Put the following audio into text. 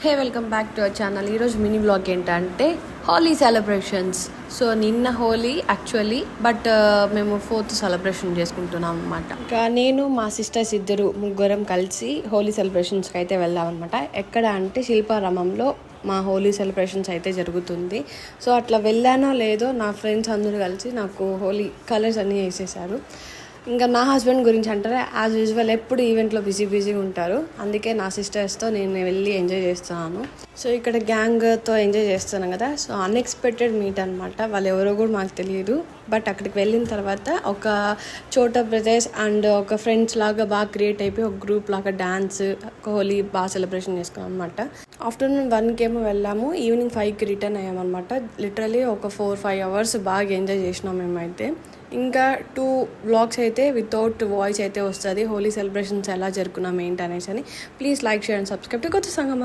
Hey welcome back to our channel. ఈరోజు mini blog ఏంటంటే Holi celebrations. So నిన్న Holi actually, but మేము 4th సెలబ్రేషన్ చేసుకుంటున్నాం అనమాట. ఇంకా నేను మా సిస్టర్స్ ముగ్గురం కలిసి హోలీ సెలబ్రేషన్స్కి అయితే వెళ్దాం అనమాట. ఎక్కడ అంటే శిల్పారామంలో మా హోలీ సెలబ్రేషన్స్ అయితే జరుగుతుంది. సో అట్లా వెళ్ళానో లేదో నా ఫ్రెండ్స్ అందరూ కలిసి నాకు హోలీ కలర్స్ అన్నీ వేసేసారు. ఇంకా నా హస్బెండ్ గురించి అంటారా, యాజ్ యూజువల్ ఎప్పుడు ఈవెంట్లో బిజీగా ఉంటారు. అందుకే నా సిస్టర్స్తో నేను వెళ్ళి ఎంజాయ్ చేస్తున్నాను. సో ఇక్కడ గ్యాంగ్తో ఎంజాయ్ చేస్తున్నాను కదా. సో అన్ఎక్స్పెక్టెడ్ మీట్ అనమాట. వాళ్ళు ఎవరో కూడా మాకు తెలియదు. బట్ అక్కడికి వెళ్ళిన తర్వాత ఒక చోట బ్రదర్స్ అండ్ ఒక ఫ్రెండ్స్ లాగా బాగా క్రియేట్ అయిపోయి ఒక గ్రూప్ లాగా డ్యాన్స్, హోలీ బాగా సెలబ్రేషన్ చేసుకున్నాం అనమాట. ఆఫ్టర్నూన్ 1కి వెళ్ళాము, ఈవినింగ్ 5కి రిటర్న్ అయ్యామన్నమాట. లిటరలీ ఒక 4-5 అవర్స్ బాగా ఎంజాయ్ చేసినాం మేమైతే. ఇంకా 2 వ్లాగ్స్ అయితే వితౌట్ వాయిస్ అయితే వస్తుంది, హోలీ సెలబ్రేషన్స్ ఎలా జరుపుకున్నాం ఏంటి అనేసి. Please like, share and subscribe to కొత్త సంగమా.